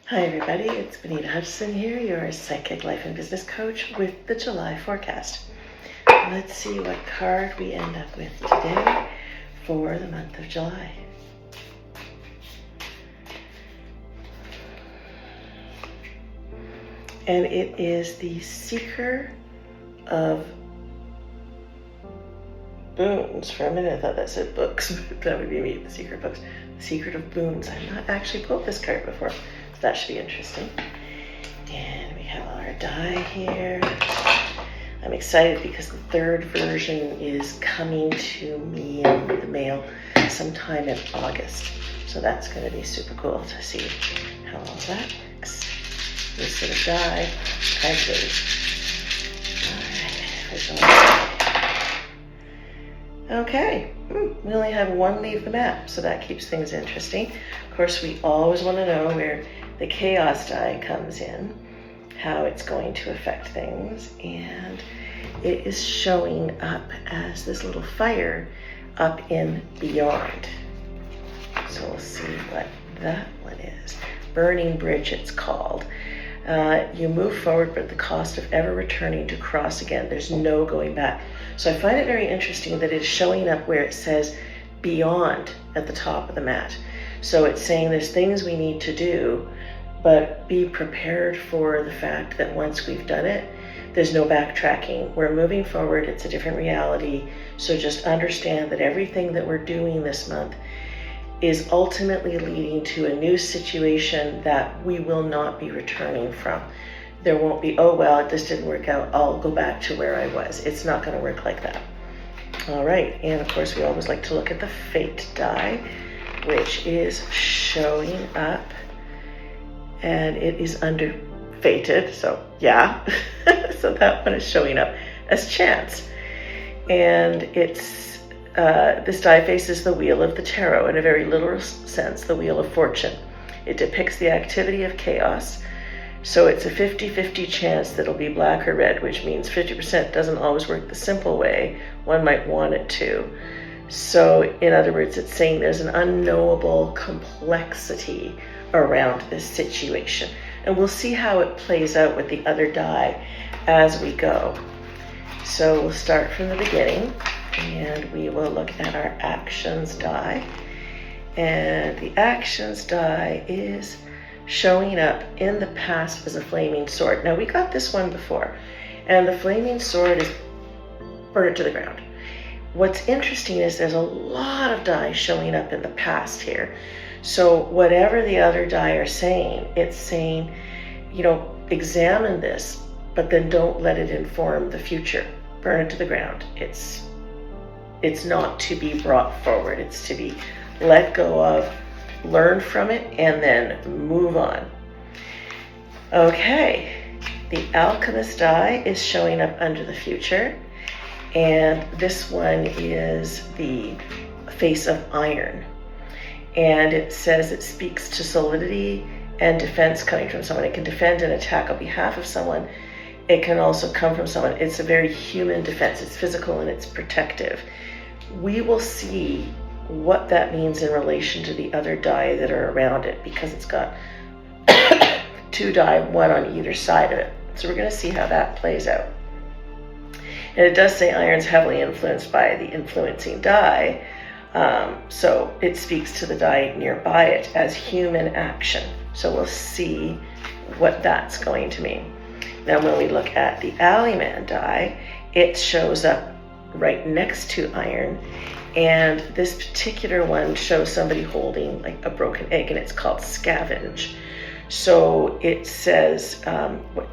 Hi everybody, it's Benita Hudson here, your psychic life and business coach with the July forecast. Let's see what card we end up with today for the month of July. And it is the Seeker of Boons. For a minute I thought that said books. That would be me, the Seeker of Books. The Secret of Boons. I've not actually pulled this card before. That should be interesting. And we have all our die here. I'm excited because the third version is coming to me in the mail sometime in August. So that's going to be super cool to see how all that works. This sort of die, Alright, okay. We only have one leave the map, so that keeps things interesting. Of course, we always want to know where the chaos die comes in, how it's going to affect things, and it is showing up as this little fire up in beyond. So we'll see what that one is. Burning Bridge, it's called. You move forward, but at the cost of ever returning to cross again. There's no going back. So I find it very interesting that it's showing up where it says beyond at the top of the mat. So it's saying there's things we need to do, but be prepared for the fact that once we've done it, there's no backtracking. We're moving forward. It's a different reality. So just understand that everything that we're doing this month is ultimately leading to a new situation that we will not be returning from. There won't be, oh, well, this didn't work out, I'll go back to where I was. It's not going to work like that. All right, and of course, we always like to look at the Fate die, which is showing up, and it is under fated, so yeah. So that one is showing up as chance. And it's this die faces the Wheel of the Tarot in a very literal sense, the Wheel of Fortune. It depicts the activity of chaos. So it's a 50-50 chance that it'll be black or red, which means 50% doesn't always work the simple way one might want it to. So in other words, it's saying there's an unknowable complexity around this situation. And we'll see how it plays out with the other die as we go. So we'll start from the beginning, and we will look at our actions die. And the actions die is showing up in the past as a flaming sword. Now, we got this one before, and the flaming sword is burn it to the ground. What's interesting is there's a lot of die showing up in the past here. So whatever the other die are saying, it's saying, examine this, but then don't let it inform the future. Burn it to the ground. It's not to be brought forward. It's to be let go of, learn from it, and then move on. Okay, the Alchemist die is showing up under the future, and this one is the face of iron. And it says it speaks to solidity and defense coming from someone. It can defend and attack on behalf of someone. It can also come from someone. It's a very human defense. It's physical and it's protective. We will see what that means in relation to the other die that are around it, because it's got two die, one on either side of it. So we're going to see how that plays out. And it does say iron's heavily influenced by the influencing die. So it speaks to the die nearby it as human action. So we'll see what that's going to mean. Now, when we look at the Alleyman die, it shows up right next to iron. And this particular one shows somebody holding like a broken egg, and it's called scavenge. So it says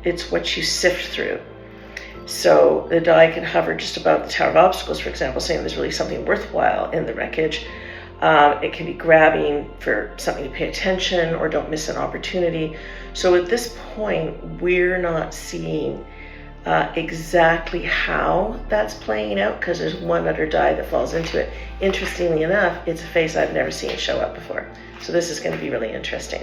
it's what you sift through. So the die can hover just above the Tower of Obstacles, for example, saying there's really something worthwhile in the wreckage. It can be grabbing for something to pay attention or don't miss an opportunity. So at this point, we're not seeing exactly how that's playing out, because there's one other die that falls into it. Interestingly enough, it's a face I've never seen show up before. So this is going to be really interesting.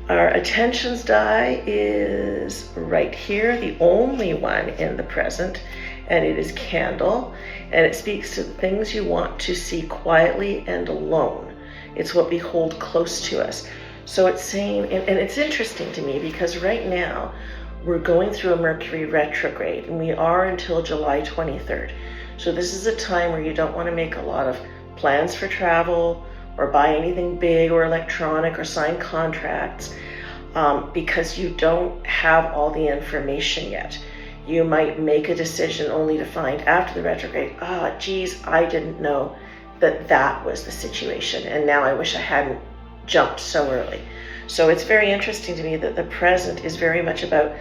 Our attentions die is right here, the only one in the present, and it is Candle, and it speaks to the things you want to see quietly and alone. It's what we hold close to us. So it's saying, and it's interesting to me because right now we're going through a Mercury retrograde, and we are until July 23rd. So this is a time where you don't want to make a lot of plans for travel or buy anything big or electronic or sign contracts because you don't have all the information yet. You might make a decision only to find after the retrograde, geez, I didn't know that was the situation, and now I wish I hadn't jumped so early. So it's very interesting to me that the present is very much about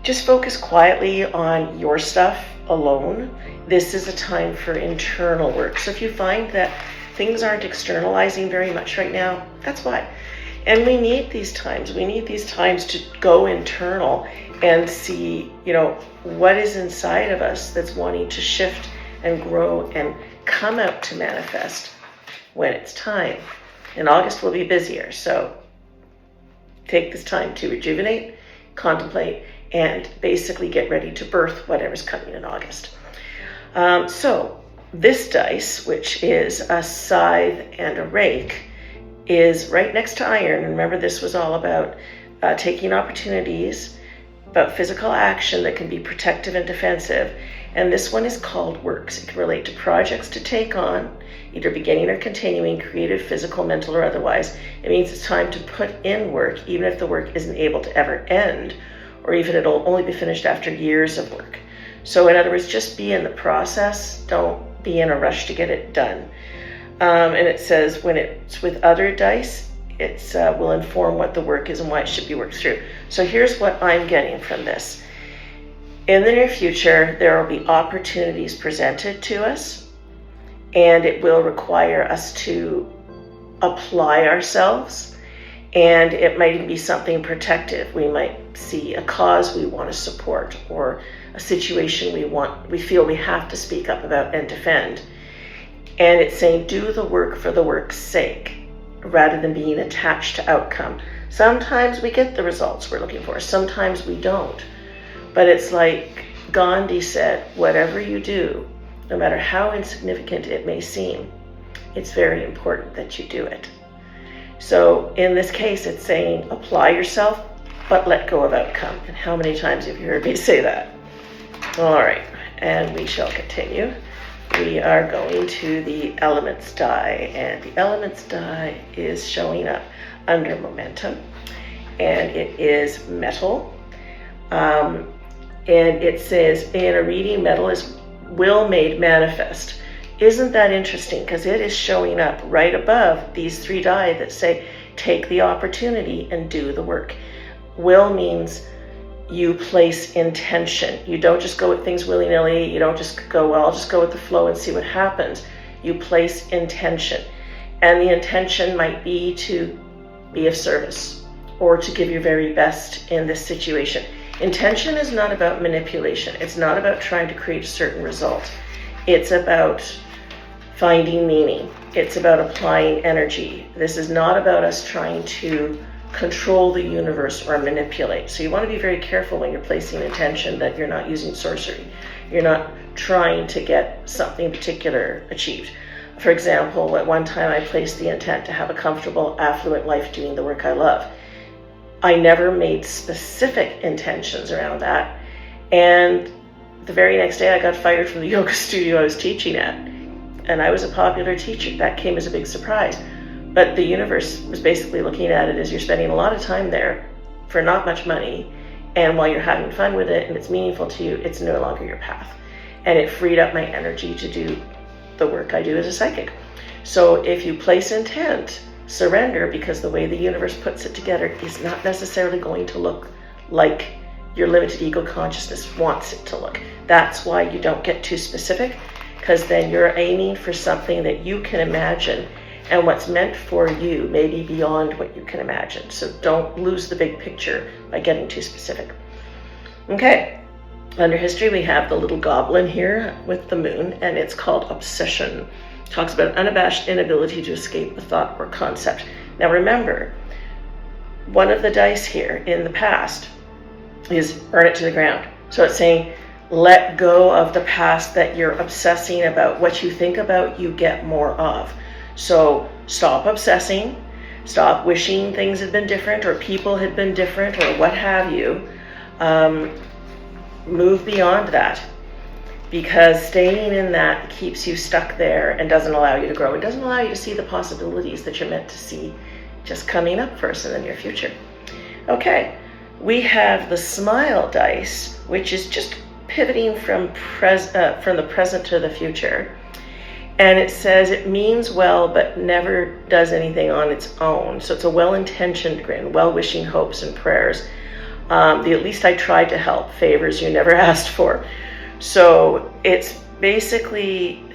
just focus quietly on your stuff alone. This is a time for internal work. So if you find that things aren't externalizing very much right now, that's why. And we need these times. We need these times to go internal and see, what is inside of us that's wanting to shift and grow and come out to manifest when it's time. And August will be busier, so take this time to rejuvenate, contemplate, and basically get ready to birth whatever's coming in August. So this dice, which is a scythe and a rake, is right next to iron. And remember, this was all about taking opportunities, about physical action that can be protective and defensive. And this one is called works. It can relate to projects to take on, either beginning or continuing, creative, physical, mental, or otherwise. It means it's time to put in work, even if the work isn't able to ever end, or even it'll only be finished after years of work. So in other words, just be in the process. Don't be in a rush to get it done. And it says when it's with other dice, it will inform what the work is and why it should be worked through. So here's what I'm getting from this. In the near future, there will be opportunities presented to us, and it will require us to apply ourselves, and it might even be something protective. We might see a cause we want to support or a situation we feel we have to speak up about and defend. And it's saying do the work for the work's sake rather than being attached to outcome. Sometimes we get the results we're looking for, sometimes we don't. But it's like Gandhi said, whatever you do, no matter how insignificant it may seem, it's very important that you do it. So in this case, it's saying apply yourself, but let go of outcome. And how many times have you heard me say that? All right, and we shall continue. We are going to the elements die, and the elements die is showing up under momentum, and it is metal. And it says in a reading, metal is will made manifest. Isn't that interesting? Because it is showing up right above these three die that say take the opportunity and do the work. Will means you place intention. You don't just go with things willy-nilly. You don't just go, well, I'll just go with the flow and see what happens. You place intention. And the intention might be to be of service or to give your very best in this situation. Intention is not about manipulation. It's not about trying to create a certain result. It's about finding meaning. It's about applying energy. This is not about us trying to control the universe or manipulate. So you want to be very careful when you're placing intention that you're not using sorcery. You're not trying to get something particular achieved. For example, at one time I placed the intent to have a comfortable, affluent life doing the work I love. I never made specific intentions around that. And the very next day I got fired from the yoga studio I was teaching at. And I was a popular teacher. That came as a big surprise. But the universe was basically looking at it as you're spending a lot of time there for not much money. And while you're having fun with it and it's meaningful to you, it's no longer your path. And it freed up my energy to do the work I do as a psychic. So if you place intent, surrender, because the way the universe puts it together is not necessarily going to look like your limited ego consciousness wants it to look. That's why you don't get too specific, because then you're aiming for something that you can imagine, and what's meant for you may be beyond what you can imagine. So don't lose the big picture by getting too specific. Okay, under history we have the little goblin here with the moon, and it's called obsession. It talks about an unabashed inability to escape a thought or concept. Now remember, one of the dice here in the past is burn it to the ground. So it's saying let go of the past that you're obsessing about. What you think about, you get more of. So stop obsessing. Stop wishing things had been different or people had been different or what have you. Move beyond that, because staying in that keeps you stuck there and doesn't allow you to grow. It doesn't allow you to see the possibilities that you're meant to see just coming up for us in the near future. Okay, we have the smile dice, which is just pivoting from the present to the future. And it says it means well, but never does anything on its own. So it's a well-intentioned grin, well-wishing hopes and prayers. The at least I tried to help, favors you never asked for. So it's basically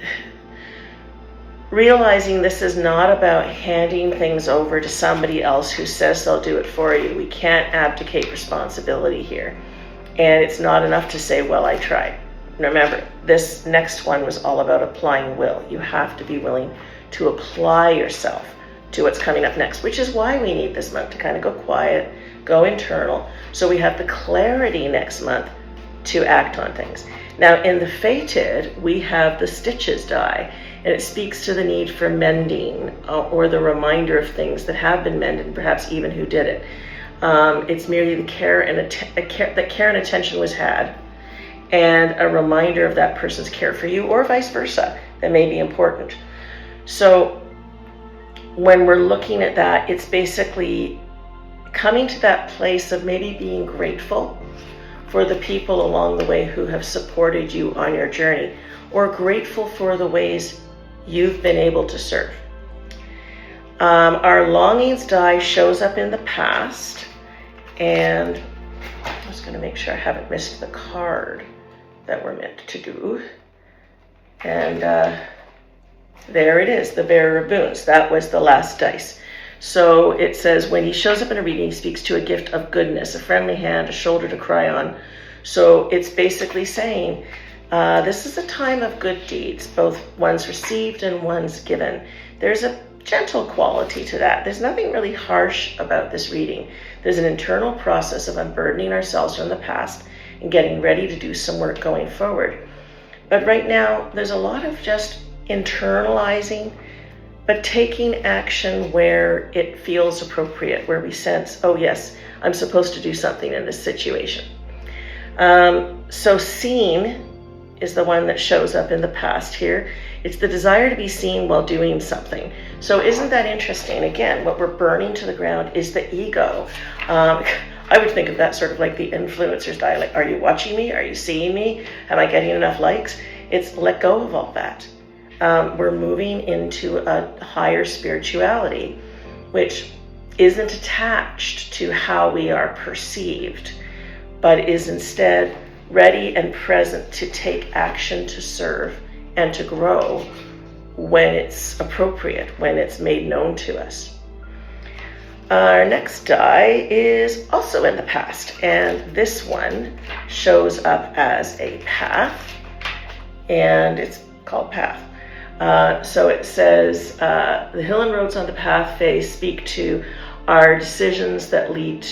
realizing this is not about handing things over to somebody else who says they'll do it for you. We can't abdicate responsibility here. And it's not enough to say, well, I tried. Remember, this next one was all about applying will. You have to be willing to apply yourself to what's coming up next, which is why we need this month to kind of go quiet, go internal, so we have the clarity next month to act on things. Now, in the Fated, we have the Stitches die, and it speaks to the need for mending or the reminder of things that have been mended, perhaps even who did it. It's merely the care and attention was had, and a reminder of that person's care for you, or vice versa, that may be important. So when we're looking at that, it's basically coming to that place of maybe being grateful for the people along the way who have supported you on your journey, or grateful for the ways you've been able to serve. Our longings die shows up in the past, and I'm just going to make sure I haven't missed the card that we're meant to do. And there it is, the Bearer of Boons. That was the last dice. So it says, when he shows up in a reading, he speaks to a gift of goodness, a friendly hand, a shoulder to cry on. So it's basically saying, this is a time of good deeds, both ones received and ones given. There's a gentle quality to that. There's nothing really harsh about this reading. There's an internal process of unburdening ourselves from the past and getting ready to do some work going forward. But right now, there's a lot of just internalizing, but taking action where it feels appropriate, where we sense, oh yes, I'm supposed to do something in this situation. So seen is the one that shows up in the past here. It's the desire to be seen while doing something. So isn't that interesting? Again, what we're burning to the ground is the ego. I would think of that sort of like the influencer's dialect. Are you watching me? Are you seeing me? Am I getting enough likes? It's let go of all that. We're moving into a higher spirituality, which isn't attached to how we are perceived, but is instead ready and present to take action to serve and to grow when it's appropriate, when it's made known to us. Our next die is also in the past, and this one shows up as a path, and it's called Path. So it says, the hill and roads on the path phase speak to our decisions that lead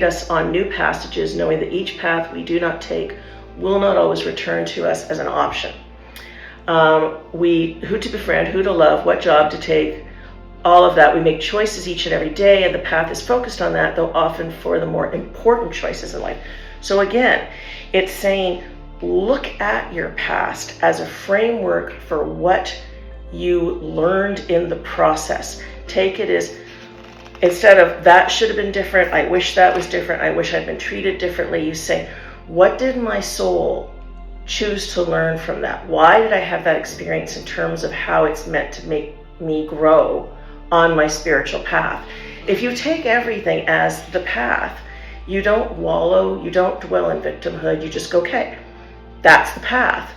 us on new passages, knowing that each path we do not take will not always return to us as an option. Who to befriend, who to love, what job to take, all of that. We make choices each and every day, and the path is focused on that, though often for the more important choices in life. So again, it's saying, look at your past as a framework for what you learned in the process. Take it as, instead of that should have been different, I wish that was different, I wish I'd been treated differently, you say, what did my soul choose to learn from that? Why did I have that experience in terms of how it's meant to make me grow on my spiritual path? If you take everything as the path, you don't wallow, you don't dwell in victimhood, you just go, okay, that's the path.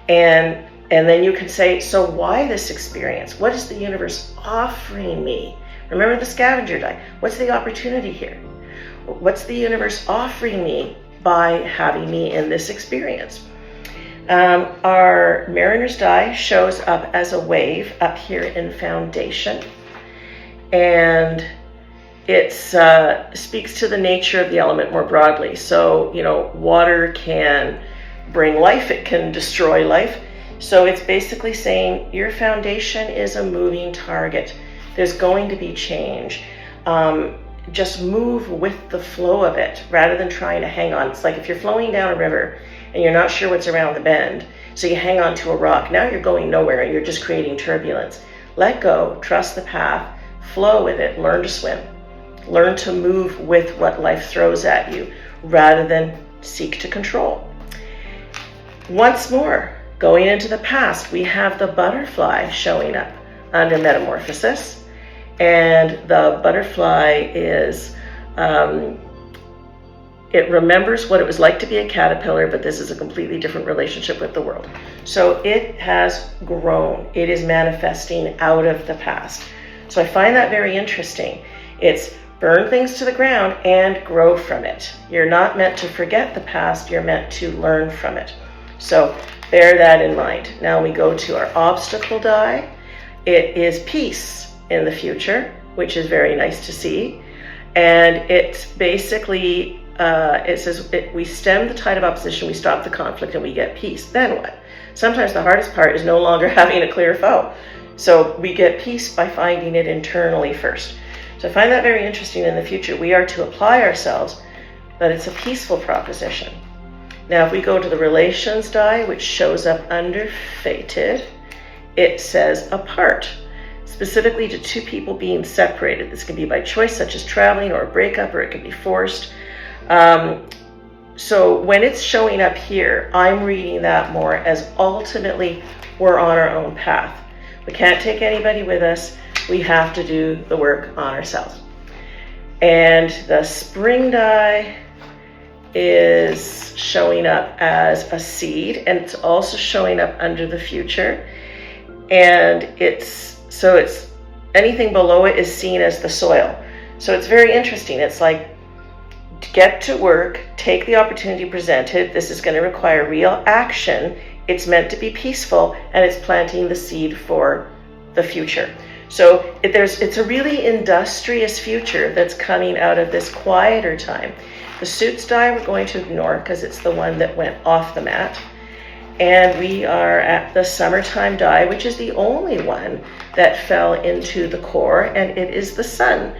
And then you can say, so why this experience? What is the universe offering me? Remember the scavenger die. What's the opportunity here? What's the universe offering me by having me in this experience? Our Mariner's die shows up as a wave up here in Foundation. And it speaks to the nature of the element more broadly. So, water can bring life, it can destroy life. So it's basically saying your foundation is a moving target. There's going to be change. Just move with the flow of it rather than trying to hang on. It's like if you're flowing down a river and you're not sure what's around the bend, so you hang on to a rock. Now you're going nowhere and you're just creating turbulence. Let go, trust the path, flow with it, learn to swim. Learn to move with what life throws at you rather than seek to control. Once more, going into the past, we have the butterfly showing up under metamorphosis. And the butterfly is, it remembers what it was like to be a caterpillar, but this is a completely different relationship with the world. So it has grown. It is manifesting out of the past. So I find that very interesting. It's burn things to the ground and grow from it. You're not meant to forget the past. You're meant to learn from it. So bear that in mind. Now we go to our obstacle die. It is peace in the future, which is very nice to see. And it's basically, it says we stem the tide of opposition, we stop the conflict, and we get peace. Then what? Sometimes the hardest part is no longer having a clear foe. So we get peace by finding it internally first. So I find that very interesting. In the future, we are to apply ourselves, but it's a peaceful proposition. Now, if we go to the relations die, which shows up under fated, it says apart, specifically to two people being separated. This can be by choice, such as traveling or a breakup, or it can be forced. So when it's showing up here, I'm reading that more as ultimately we're on our own path. We can't take anybody with us. We have to do the work on ourselves. And the spring die is showing up as a seed, and it's also showing up under the future. And it's anything below it is seen as the soil. So it's very interesting. It's like, get to work, take the opportunity presented. This is going to require real action. It's meant to be peaceful, and it's planting the seed for the future. So it's a really industrious future that's coming out of this quieter time. The suits die we're going to ignore because it's the one that went off the mat. And we are at the summertime die, which is the only one that fell into the core, and it is the sun.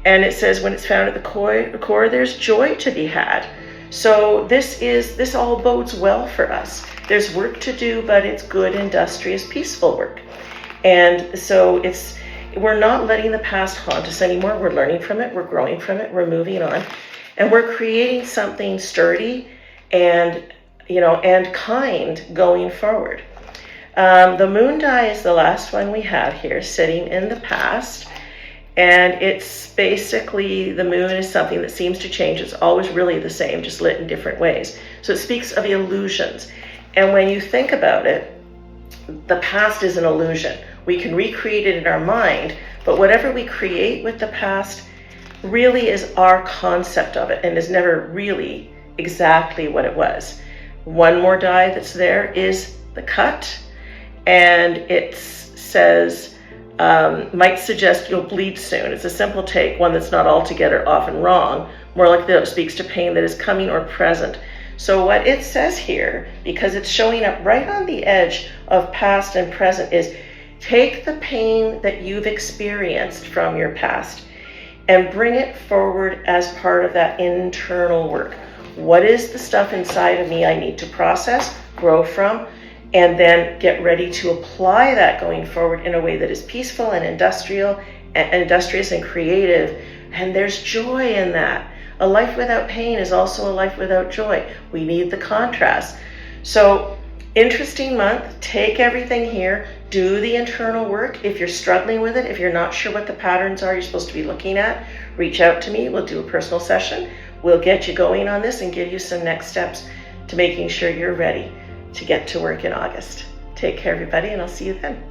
And it says when it's found at the core, there's joy to be had. So this all bodes well for us. There's work to do, but it's good, industrious, peaceful work. And so we're not letting the past haunt us anymore. We're learning from it, we're growing from it, we're moving on, and we're creating something sturdy and kind going forward. The moon die is the last one we have here, sitting in the past. And it's basically, the moon is something that seems to change. It's always really the same, just lit in different ways. So it speaks of illusions. And when you think about it, the past is an illusion. We can recreate it in our mind, but whatever we create with the past really is our concept of it and is never really exactly what it was. One more die that's there is the cut, and it says, might suggest you'll bleed soon. It's a simple take, one that's not altogether often wrong, more like that it speaks to pain that is coming or present. So what it says here, because it's showing up right on the edge of past and present, is take the pain that you've experienced from your past and bring it forward as part of that internal work. What is the stuff inside of me I need to process, grow from, and then get ready to apply that going forward in a way that is peaceful and industrious and creative. And there's joy in that. A life without pain is also a life without joy. We need the contrast. So, interesting month. Take everything here. Do the internal work. If you're struggling with it, if you're not sure what the patterns are you're supposed to be looking at, reach out to me. We'll do a personal session. We'll get you going on this and give you some next steps to making sure you're ready to get to work in August. Take care, everybody, and I'll see you then.